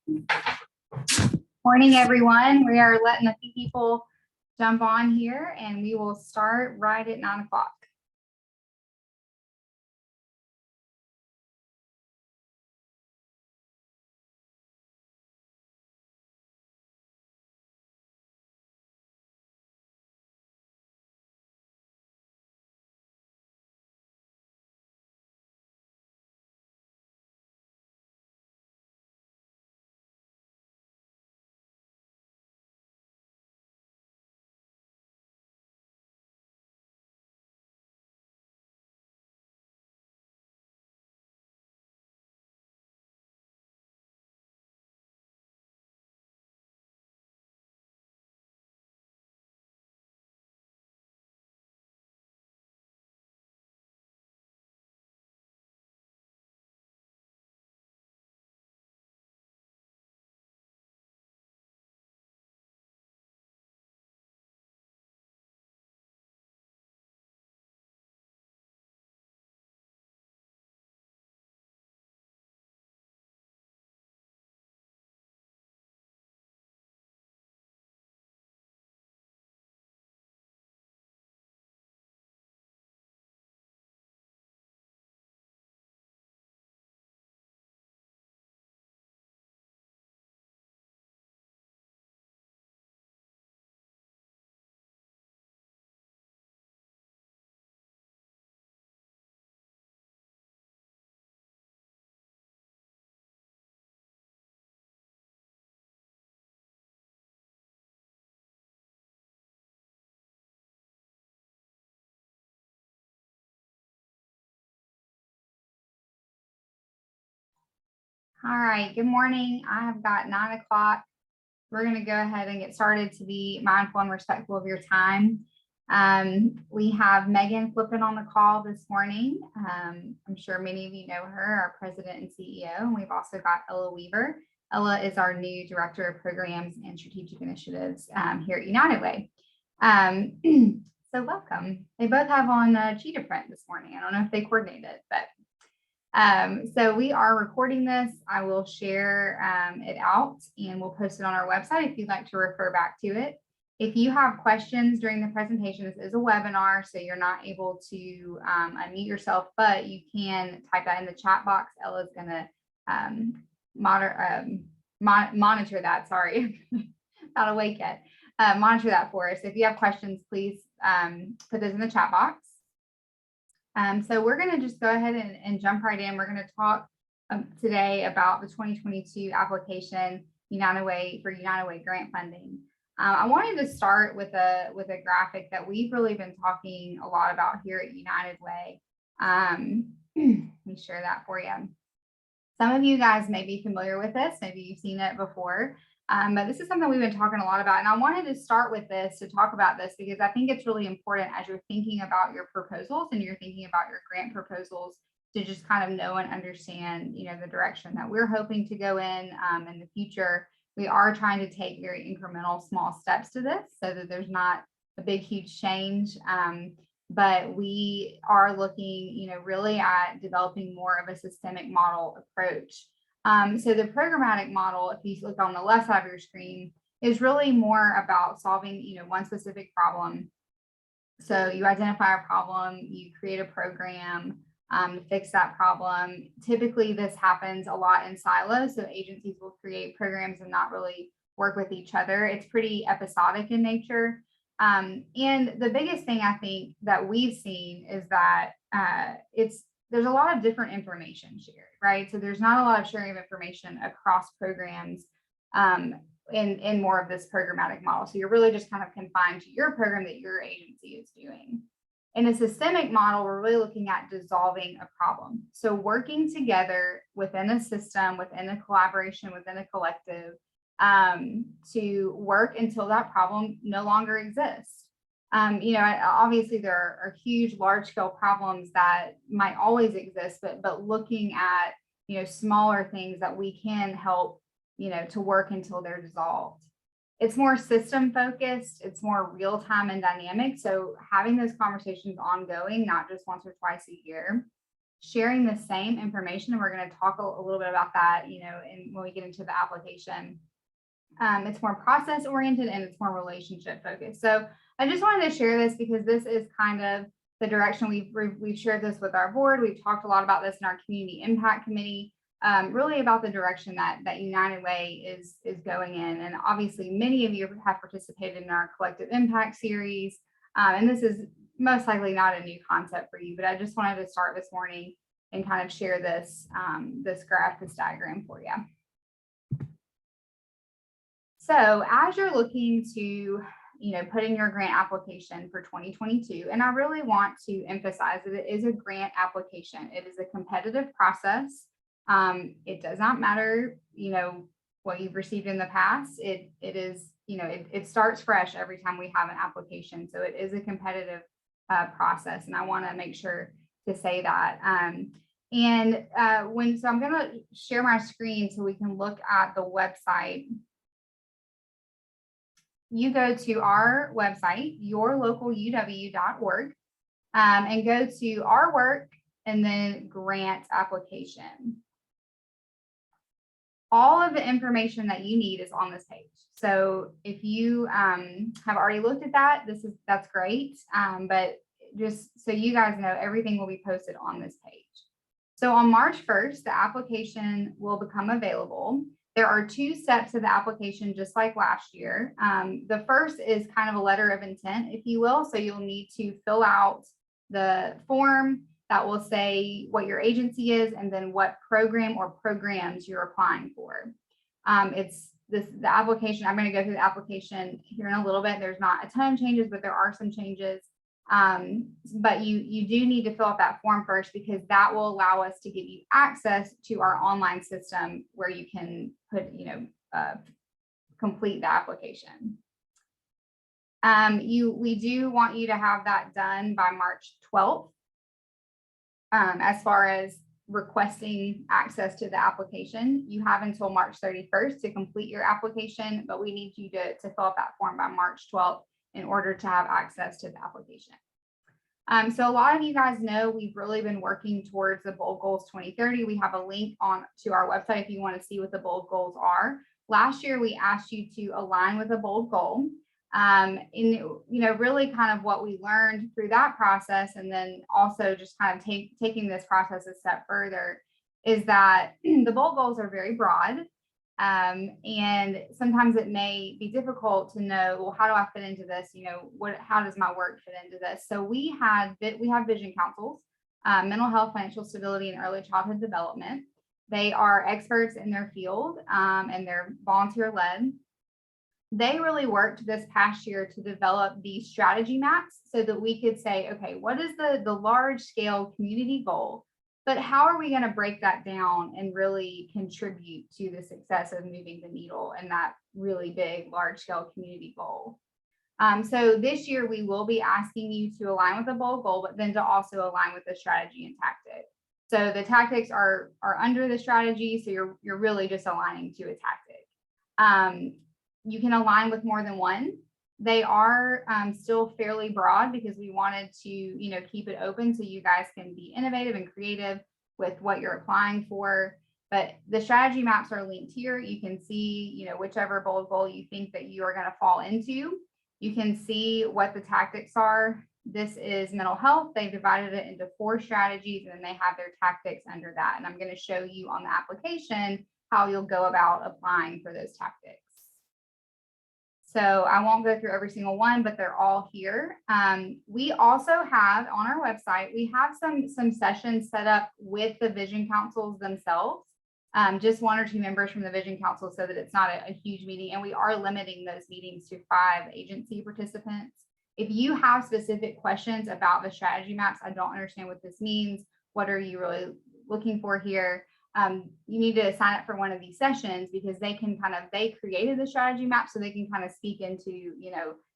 Morning, everyone. We are letting a few people jump on here and we will start right at 9 o'clock. All right, good morning. I have got 9 o'clock. We're going to go ahead and get started to be mindful and respectful of your time. We have Megan flipping on the call this morning. I'm sure many of you know her, our president and CEO, and we've also got Ella Weaver. Ella is our new director of programs and strategic initiatives here at United Way. So welcome. They both have on cheetah print this morning. I don't know if they coordinated, but so we are recording this. I will share it out and we'll post it on our website if you'd like to refer back to it. If you have questions during the presentation, this is a webinar, so you're not able to unmute yourself, but you can type that in the chat box. Ella's going to monitor that. Sorry, not awake yet. Monitor that for us. If you have questions, please put those in the chat box. So we're going to just go ahead and jump right in. We're going to talk today about the 2022 application United Way for United Way grant funding. I wanted to start with a graphic that we've really been talking a lot about here at United Way. Let me share that for you. Some of you guys may be familiar with this. Maybe you've seen it before. But this is something we've been talking a lot about. And I wanted to start with this to talk about this because I think it's really important as you're thinking about your proposals and you're thinking about your grant proposals to just kind of know and understand, the direction that we're hoping to go in the future. We are trying to take very incremental small steps to this so that there's not a big, huge change. But we are looking, really at developing more of a systemic model approach. So the programmatic model, if you look on the left side of your screen, is really more about solving, one specific problem. So you identify a problem, you create a program to fix that problem. Typically, this happens a lot in silos. So agencies will create programs and not really work with each other. It's pretty episodic in nature. And the biggest thing I think that we've seen is that there's a lot of different information shared, right? So there's not a lot of sharing of information across programs in more of this programmatic model. So you're really just kind of confined to your program that your agency is doing. In a systemic model, we're really looking at dissolving a problem. So working together within a system, within a collaboration, within a collective to work until that problem no longer exists. Obviously there are huge, large scale problems that might always exist, but looking at, smaller things that we can help, to work until they're dissolved. It's more system focused, it's more real time and dynamic. So having those conversations ongoing, not just once or twice a year. sharing the same information. And we're going to talk a little bit about that, when we get into the application. It's more process oriented and it's more relationship focused. So I just wanted to share this because this is kind of the direction we've shared this with our board. We've talked a lot about this in our community impact committee, really about the direction that United Way is going in. And obviously many of you have participated in our collective impact series. And this is most likely not a new concept for you, but I just wanted to start this morning and kind of share this, this graph, this diagram for you. So as you're looking to, put in your grant application for 2022, and I really want to emphasize that it is a grant application. It is a competitive process. It does not matter, what you've received in the past. It is, it starts fresh every time we have an application. So it is a competitive process, and I want to make sure to say that. So I'm going to share my screen so we can look at the website. You go to our website, yourlocaluw.org, and go to our work and then grant application. All of the information that you need is on this page. So if you have already looked at that, that's great. But just so you guys know, everything will be posted on this page. So on March 1st, the application will become available. There are 2 steps of the application, just like last year. The first is kind of a letter of intent, if you will. So you'll need to fill out the form that will say what your agency is and then what program or programs you're applying for. The application, I'm going to go through the application here in a little bit. There's not a ton of changes, but there are some changes. But you do need to fill out that form first, because that will allow us to give you access to our online system where you can complete the application. We do want you to have that done by March 12th. As far as requesting access to the application, you have until March 31st to complete your application, but we need you to fill out that form by March 12th in order to have access to the application. So a lot of you guys know we've really been working towards the bold goals 2030. We have a link to our website if you want to see what the bold goals are. Last year, we asked you to align with a bold goal. Really kind of what we learned through that process, and then also just kind of taking this process a step further, is that the bold goals are very broad. And sometimes it may be difficult to know, well, how do I fit into this? How does my work fit into this? So we have vision councils, mental health, financial stability, and early childhood development. They are experts in their field, and they're volunteer led. They really worked this past year to develop these strategy maps so that we could say, okay, what is the large scale community goal? But how are we going to break that down and really contribute to the success of moving the needle in that really big, large scale community goal? So this year we will be asking you to align with the bold goal, but then to also align with the strategy and tactic. So the tactics are under the strategy. So you're really just aligning to a tactic. You can align with more than one. They are still fairly broad because we wanted to, keep it open so you guys can be innovative and creative with what you're applying for. But the strategy maps are linked here. You can see, whichever bold goal you think that you are going to fall into. You can see what the tactics are. This is mental health. They've divided it into 4 strategies, and then they have their tactics under that. And I'm going to show you on the application how you'll go about applying for those tactics. So I won't go through every single one, but they're all here. We also have on our website, we have some sessions set up with the vision councils themselves, just 1 or 2 members from the vision council, so that it's not a huge meeting. And we are limiting those meetings to 5 agency participants. If you have specific questions about the strategy maps, I don't understand what this means, what are you really looking for here? You need to sign up for one of these sessions, because they created the strategy map, so they can kind of speak into,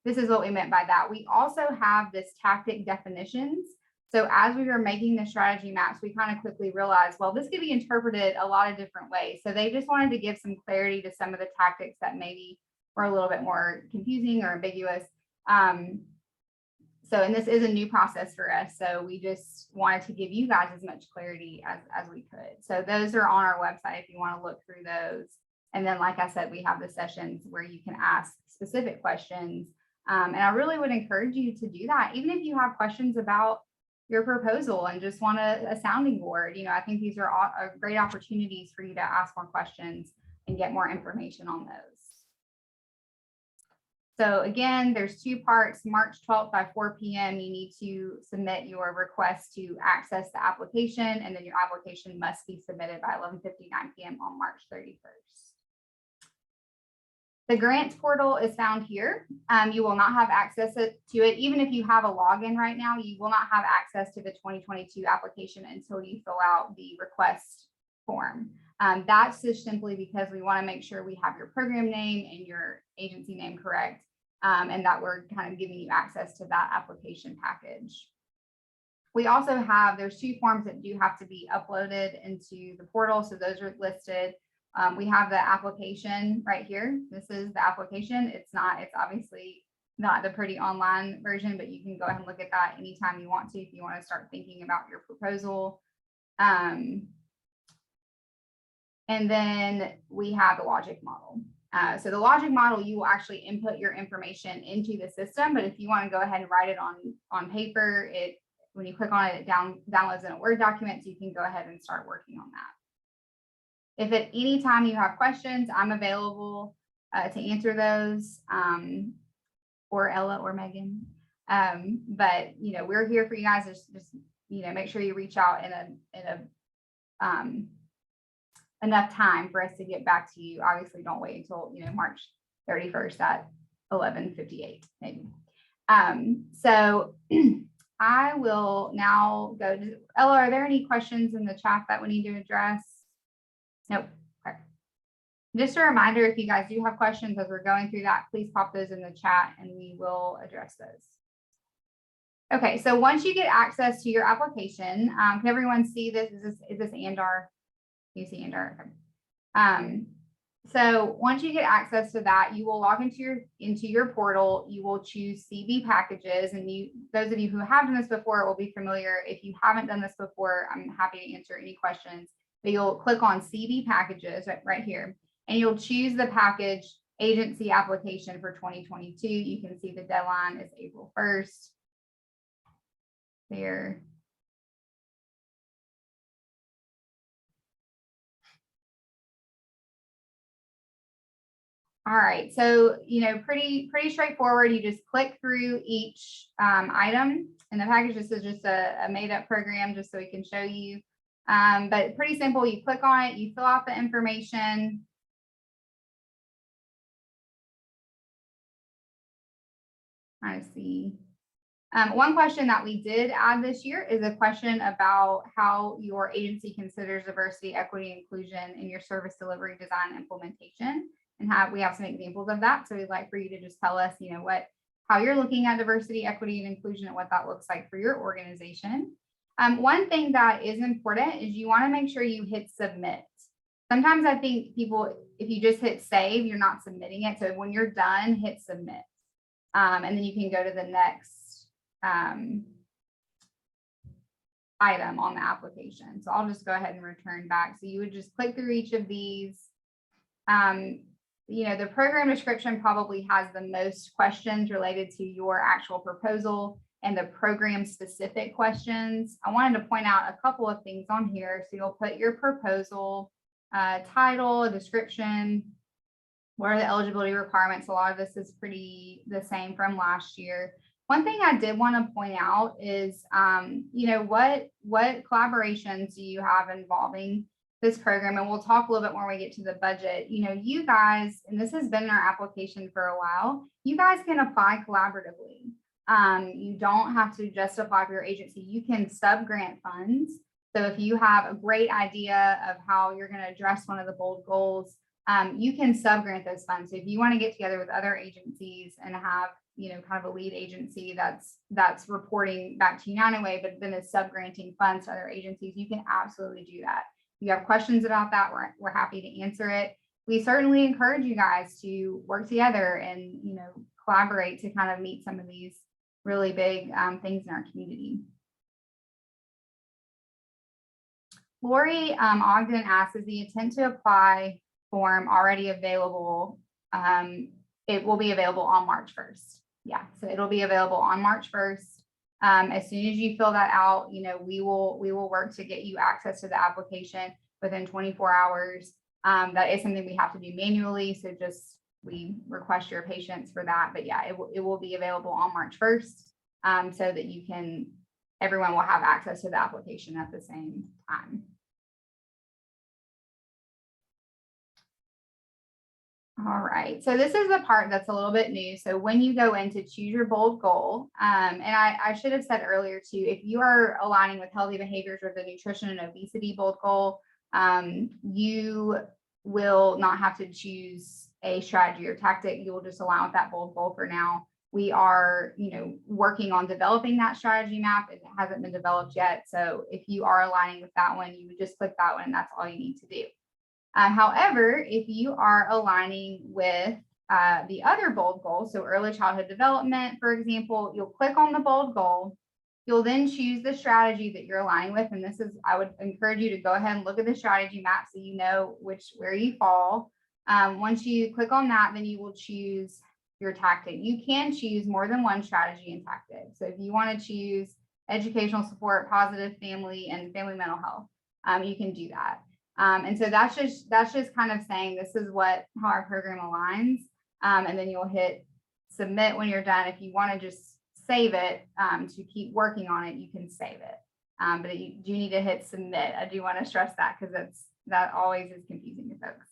this is what we meant by that. We also have this tactic definitions. So as we were making the strategy maps, we kind of quickly realized, well, this could be interpreted a lot of different ways. So they just wanted to give some clarity to some of the tactics that maybe were a little bit more confusing or ambiguous. and this is a new process for us. So we just wanted to give you guys as much clarity as we could. So those are on our website if you want to look through those. And then, like I said, we have the sessions where you can ask specific questions. And I really would encourage you to do that. Even if you have questions about your proposal and just want a sounding board, I think these are all great opportunities for you to ask more questions and get more information on those. So again, there's 2 parts. March 12th by 4 p.m. you need to submit your request to access the application, and then your application must be submitted by 11:59 p.m. on March 31st. The grants portal is found here. You will not have access to it. Even if you have a login right now, you will not have access to the 2022 application until you fill out the request form. That's just simply because we want to make sure we have your program name and your agency name correct, and that we're kind of giving you access to that application package. We also have, there's 2 forms that do have to be uploaded into the portal. So those are listed. We have the application right here. This is the application. It's obviously not the pretty online version, but you can go ahead and look at that anytime you want to, if you want to start thinking about your proposal. And then we have the logic model. So the logic model, you will actually input your information into the system, but if you want to go ahead and write it on paper, when you click on it, it downloads in a Word document, so you can go ahead and start working on that. If at any time you have questions, I'm available to answer those, or Ella or Megan. But we're here for you guys. Just make sure you reach out in a enough time for us to get back to you. Obviously, don't wait until March 31st at 11:58 maybe. So I will now go to Ella. Are there any questions in the chat that we need to address? Nope. Okay. Just a reminder, if you guys do have questions as we're going through that, please pop those in the chat and we will address those. Okay, so once you get access to your application, can everyone see this? Is this Andar? You see Andar? Okay. So once you get access to that, you will log into your portal. You will choose CB packages, and those of you who have done this before will be familiar. If you haven't done this before, I'm happy to answer any questions. But you'll click on CB packages right here, and you'll choose the package agency application for 2022. You can see the deadline is April 1st. There. All right, so pretty straightforward. You just click through each item, and the package. This is just a made-up program, just so we can show you. But pretty simple. You click on it, you fill out the information. I see. One question that we did add this year is a question about how your agency considers diversity, equity, inclusion in your service delivery, design, implementation. And we have some examples of that. So we'd like for you to just tell us, how you're looking at diversity, equity, and inclusion, and what that looks like for your organization. One thing that is important is you want to make sure you hit submit. Sometimes I think people, if you just hit save, you're not submitting it. So when you're done, hit submit. And then you can go to the next item on the application. So I'll just go ahead and return back. So you would just click through each of these. The program description probably has the most questions related to your actual proposal and the program specific questions. I wanted to point out a couple of things on here. So you'll put your proposal title, a description, what are the eligibility requirements. A lot of this is pretty the same from last year. One thing I did want to point out is, what collaborations do you have involving this program? And we'll talk a little bit more when we get to the budget. You guys, and this has been in our application for a while, you guys can apply collaboratively. You don't have to just apply for your agency. You can sub-grant funds. So if you have a great idea of how you're going to address one of the bold goals, you can sub-grant those funds. So if you want to get together with other agencies and have, kind of a lead agency that's reporting back to United Way, but then is sub-granting funds to other agencies, you can absolutely do that. If you have questions about that, we're happy to answer it. We certainly encourage you guys to work together and, collaborate to kind of meet some of these really big things in our community. Lori Ogden asks, is the intent to apply form already available? It will be available on March 1st. Yeah, so it'll be available on March 1st. As soon as you fill that out, we will work to get you access to the application within 24 hours. That is something we have to do manually, so just we request your patience for that. But yeah, it will be available on March 1st, so that everyone will have access to the application at the same time. All right, so this is the part that's a little bit new. So when you go in to choose your bold goal, and I should have said earlier too, if you are aligning with healthy behaviors or the nutrition and obesity bold goal, you will not have to choose a strategy or tactic. You will just align with that bold goal for now. We are, working on developing that strategy map. It hasn't been developed yet. So if you are aligning with that one, you would just click that one and that's all you need to do. However, if you are aligning with the other bold goal, so early childhood development, for example, you'll click on the bold goal. You'll then choose the strategy that you're aligning with. And I would encourage you to go ahead and look at the strategy map so you know where you fall. Once you click on that, then you will choose your tactic. You can choose more than one strategy and tactic. So if you want to choose educational support, positive family, and family mental health, you can do that. And so that's just kind of saying this is how our program aligns. And then you'll hit submit when you're done. If you want to just save it to keep working on it, you can save it. But you do need to hit submit. I do want to stress that because that always is confusing to folks.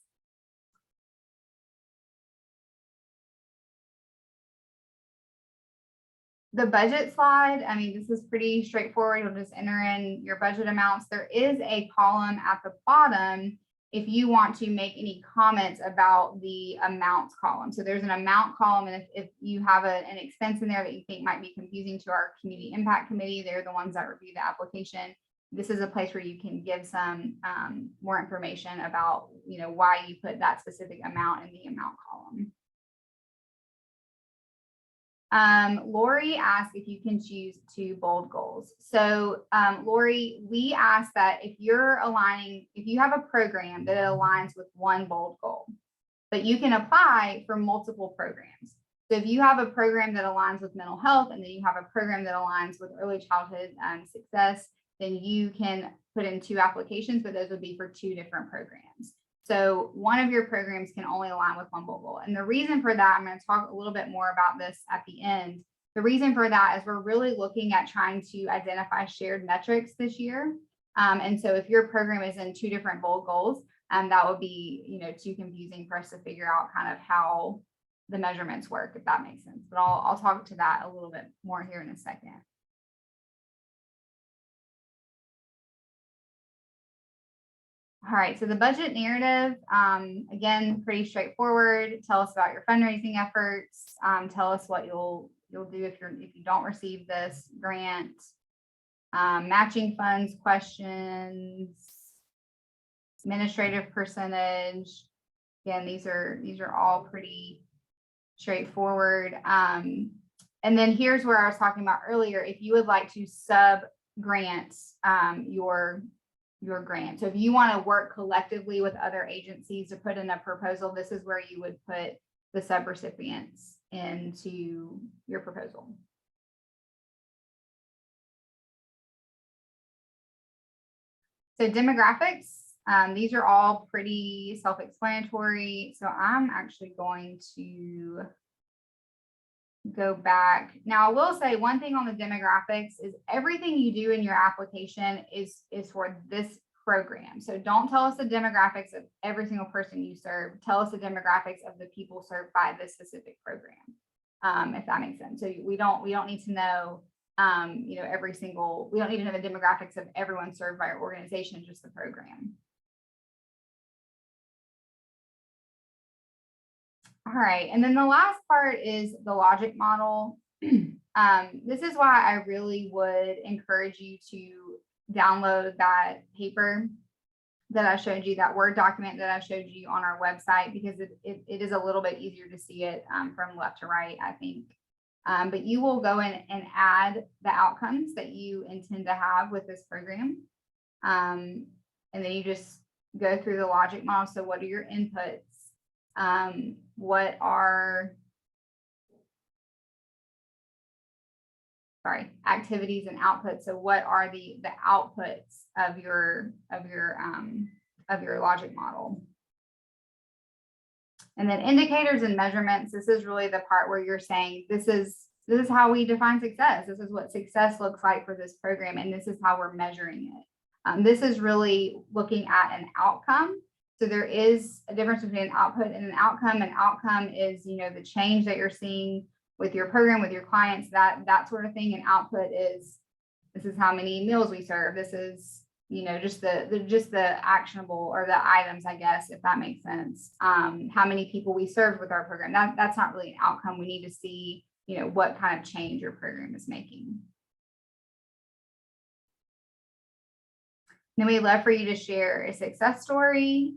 The budget slide, this is pretty straightforward. You'll just enter in your budget amounts. There is a column at the bottom if you want to make any comments about the amounts column. So there's an amount column, and if you have an expense in there that you think might be confusing to our community impact committee, they're the ones that review the application. This is a place where you can give some more information about why you put that specific amount in the amount column. Lori asked if you can choose 2 bold goals. So Lori, we ask that if you have a program that aligns with one bold goal, but you can apply for multiple programs. So if you have a program that aligns with mental health, and then you have a program that aligns with early childhood success, then you can put in 2 applications, but those would be for 2 different programs. So one of your programs can only align with one bold goal. And the reason for that, I'm going to talk a little bit more about this at the end. The reason for that is we're really looking at trying to identify shared metrics this year. And so if your program is in 2 different bold goals, that would be, too confusing for us to figure out kind of how the measurements work, if that makes sense. But I'll talk to that a little bit more here in a second. All right, so the budget narrative, again, pretty straightforward. Tell us about your fundraising efforts. Tell us what you'll do if you don't receive this grant. Matching funds questions, administrative percentage. Again, these are all pretty straightforward. And then here's where I was talking about earlier. If you would like to sub grant your grant. So if you want to work collectively with other agencies to put in a proposal, this is where you would put the subrecipients into your proposal. So demographics, these are all pretty self-explanatory. So I'm actually going to go back. Now, I will say one thing on the demographics is everything you do in your application is for this program. So don't tell us the demographics of every single person you serve. Tell us the demographics of the people served by this specific program, if that makes sense. So we don't need to know, we don't need to know the demographics of everyone served by our organization, just the program. All right, and then the last part is the logic model. This is why I really would encourage you to download that paper that I showed you, that Word document that I showed you on our website, because it is a little bit easier to see it from left to right, I think. But you will go in and add the outcomes that you intend to have with this program. And then you just go through the logic model. So what are your inputs? What are, activities and outputs? So what are the outputs of your logic model? And then indicators and measurements. This is really the part where you're saying, this is how we define success. This is what success looks like for this program, and this is how we're measuring it. This is really looking at an outcome. So there is a difference between an output and an outcome. An outcome is, the change that you're seeing with your program, with your clients, that sort of thing. An output is, this is how many meals we serve. This is, just the actionable, or the items, I guess, if that makes sense. How many people we served with our program. That's not really an outcome. We need to see, what kind of change your program is making. Then we'd love for you to share a success story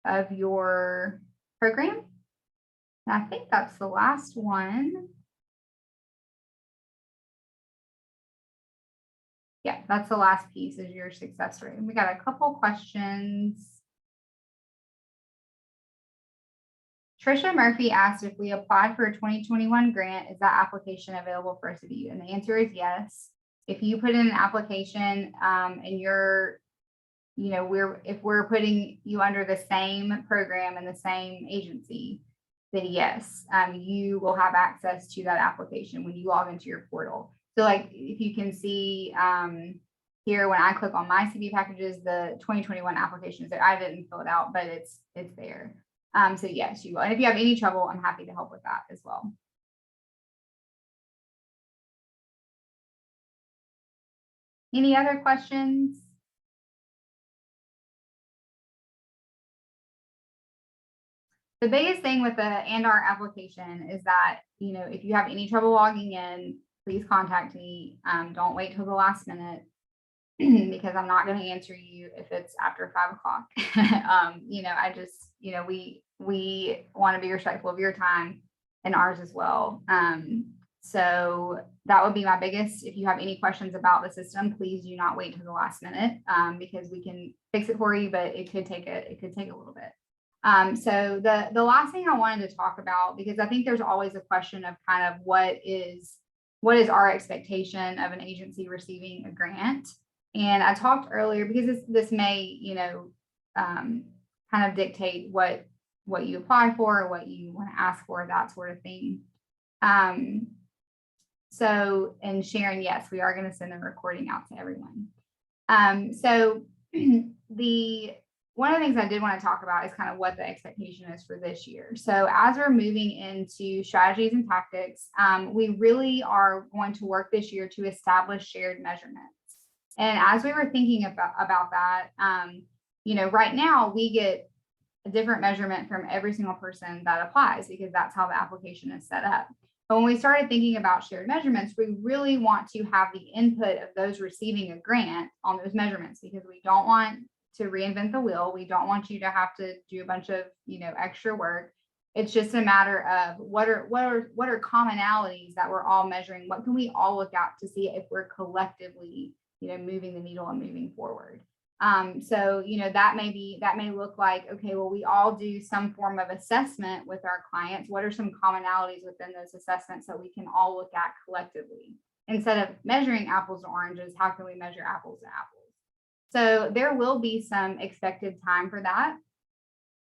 of your program. And I think that's the last one. Yeah, that's the last piece, is your success rate. And we got a couple questions. Trisha Murphy asked if we applied for a 2021 grant, is that application available for us to view? And the answer is yes. If you put in an application and you're, if we're putting you under the same program and the same agency, then yes, you will have access to that application when you log into your portal. So like, if you can see here, when I click on my CV packages, the 2021 application is there. I didn't fill it out, but it's there. So yes, you will. And if you have any trouble, I'm happy to help with that as well. Any other questions? The biggest thing with the ANDAR application is that, if you have any trouble logging in, please contact me. Don't wait till the last minute because I'm not going to answer you if it's after 5 o'clock. I just, we want to be respectful of your time and ours as well. So that would be my biggest. If you have any questions about the system, please do not wait till the last minute because we can fix it for you, but it could take a little bit. So the last thing I wanted to talk about, because I think there's always a question of kind of what is our expectation of an agency receiving a grant. And I talked earlier, because this may, kind of dictate what you apply for, or what you want to ask for, that sort of thing. So, and Sharon, yes, we are going to send a recording out to everyone. So one of the things I did want to talk about is kind of what the expectation is for this year. So as we're moving into strategies and tactics, we really are going to work this year to establish shared measurements. And as we were thinking about that, right now we get a different measurement from every single person that applies, because that's how the application is set up. But when we started thinking about shared measurements, we really want to have the input of those receiving a grant on those measurements, because we don't want to reinvent the wheel. We don't want you to have to do a bunch of, extra work. It's just a matter of what are commonalities that we're all measuring? What can we all look at to see if we're collectively, moving the needle and moving forward? So, that may look like, okay, well, we all do some form of assessment with our clients. What are some commonalities within those assessments that we can all look at collectively? Instead of measuring apples to oranges, how can we measure apples to apples? So there will be some expected time for that.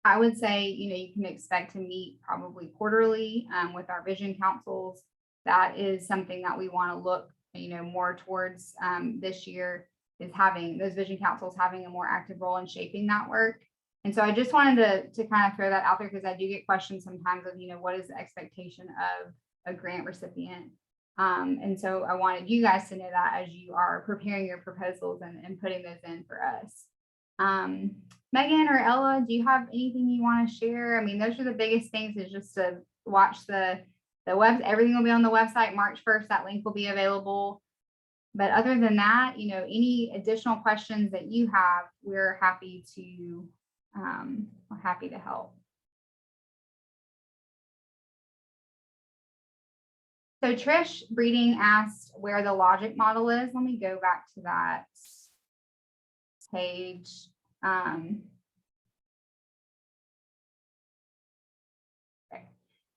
I would say, you can expect to meet probably quarterly with our vision councils. That is something that we want to look, more towards this year, is having those vision councils having a more active role in shaping that work. And so I just wanted to kind of throw that out there, because I do get questions sometimes of, what is the expectation of a grant recipient? And so I wanted you guys to know that as you are preparing your proposals and putting those in for us. Megan or Ella, do you have anything you want to share? I mean, those are the biggest things, is just to watch the web. Everything will be on the website March 1st. That link will be available. But other than that, any additional questions that you have, we're happy to help. So Trish Breeding asked where the logic model is. Let me go back to that page.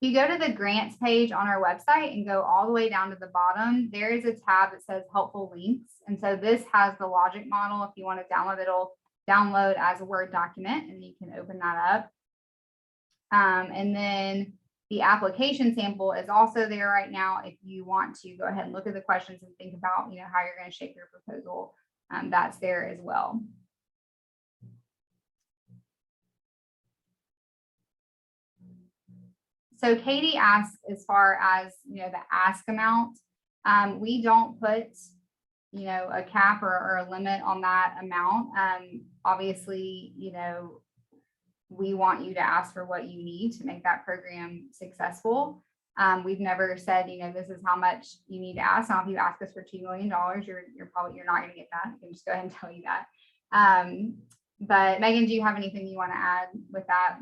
If you go to the grants page on our website and go all the way down to the bottom, there is a tab that says helpful links. And so this has the logic model. If you want to download, it'll download as a Word document and you can open that up. And then the application sample is also there right now. If you want to go ahead and look at the questions and think about, how you're going to shape your proposal, that's there as well. So Katie asked, as far as, the ask amount, we don't put, a cap or a limit on that amount. Obviously, we want you to ask for what you need to make that program successful. We've never said, this is how much you need to ask. Now, if you ask us for $2 million, you're not going to get that. I can just go ahead and tell you that. But Megan, do you have anything you want to add with that?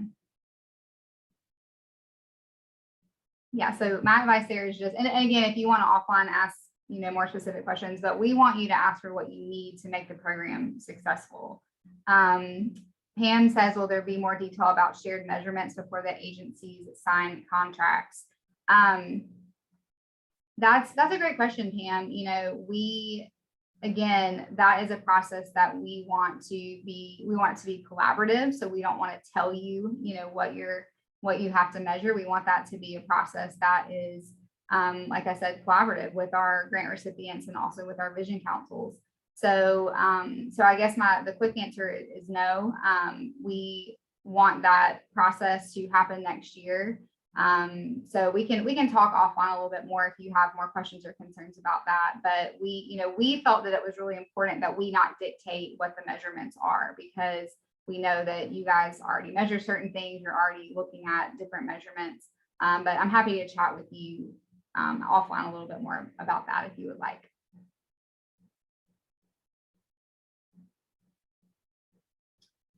Yeah, so my advice there is just, and again, if you want to offline ask, more specific questions, but we want you to ask for what you need to make the program successful. Pam says, will there be more detail about shared measurements before the agencies sign contracts? That's a great question, Pam. Again, that is a process that we want to be collaborative. So we don't want to tell you, what you have to measure. We want that to be a process that is, like I said, collaborative with our grant recipients and also with our vision councils. So, I guess the quick answer is no. We want that process to happen next year. So we can talk offline a little bit more if you have more questions or concerns about that. But we felt that it was really important that we not dictate what the measurements are, because we know that you guys already measure certain things. You're already looking at different measurements. But I'm happy to chat with you offline a little bit more about that if you would like.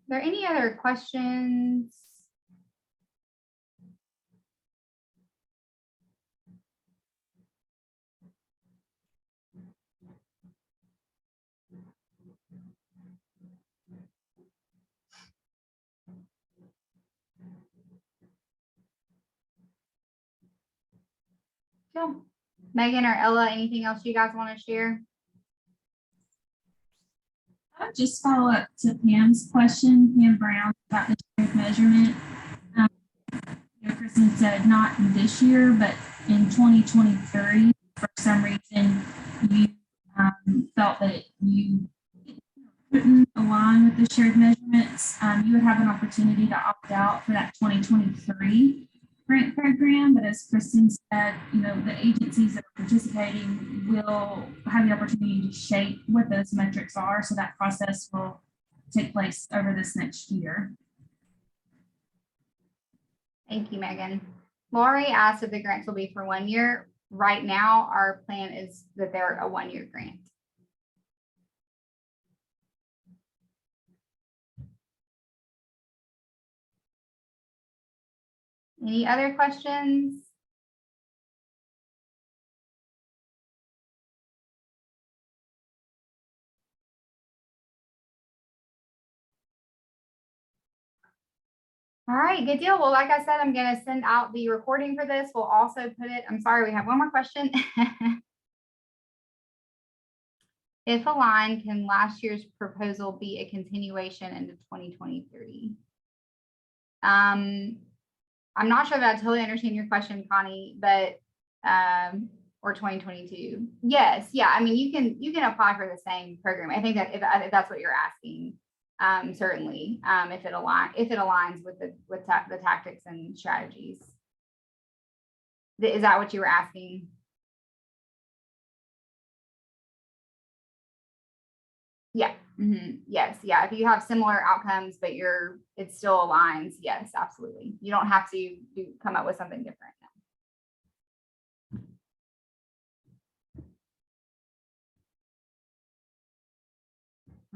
Are there any other questions? Cool. Megan or Ella, anything else you guys want to share? I would just follow up to Pam's question, Pam Brown, about the shared measurement. Kristen said not this year, but in 2023, for some reason, you felt that you couldn't align with the shared measurements. You would have an opportunity to opt out for that 2023 grant program, but as Kristen said, the agencies that are participating will have the opportunity to shape what those metrics are, so that process will take place over this next year. Thank you, Megan. Lori asked if the grants will be for 1 year. Right now, our plan is that they're a 1-year grant. Any other questions? All right, good deal. Well, like I said, I'm going to send out the recording for this. We'll also put it, I'm sorry, we have one more question. If aligned, can last year's proposal be a continuation into 2023? I'm not sure that I totally understand your question, Connie, but or 2022. Yes, yeah. I mean, you can apply for the same program. I think that if that's what you're asking, certainly, if it aligns with the tactics and strategies. Is that what you were asking? Yeah. Mm-hmm. Yes. Yeah. If you have similar outcomes, but it still aligns. Yes, absolutely. You don't have to come up with something different.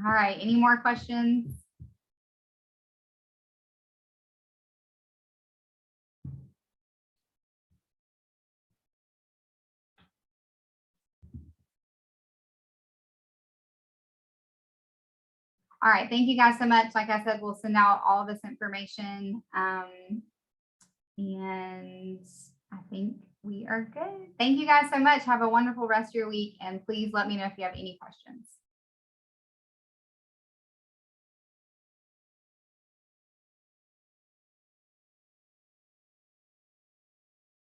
All right. Any more questions? All right. Thank you guys so much. Like I said, we'll send out all this information. And I think we are good. Thank you guys so much. Have a wonderful rest of your week. And please let me know if you have any questions.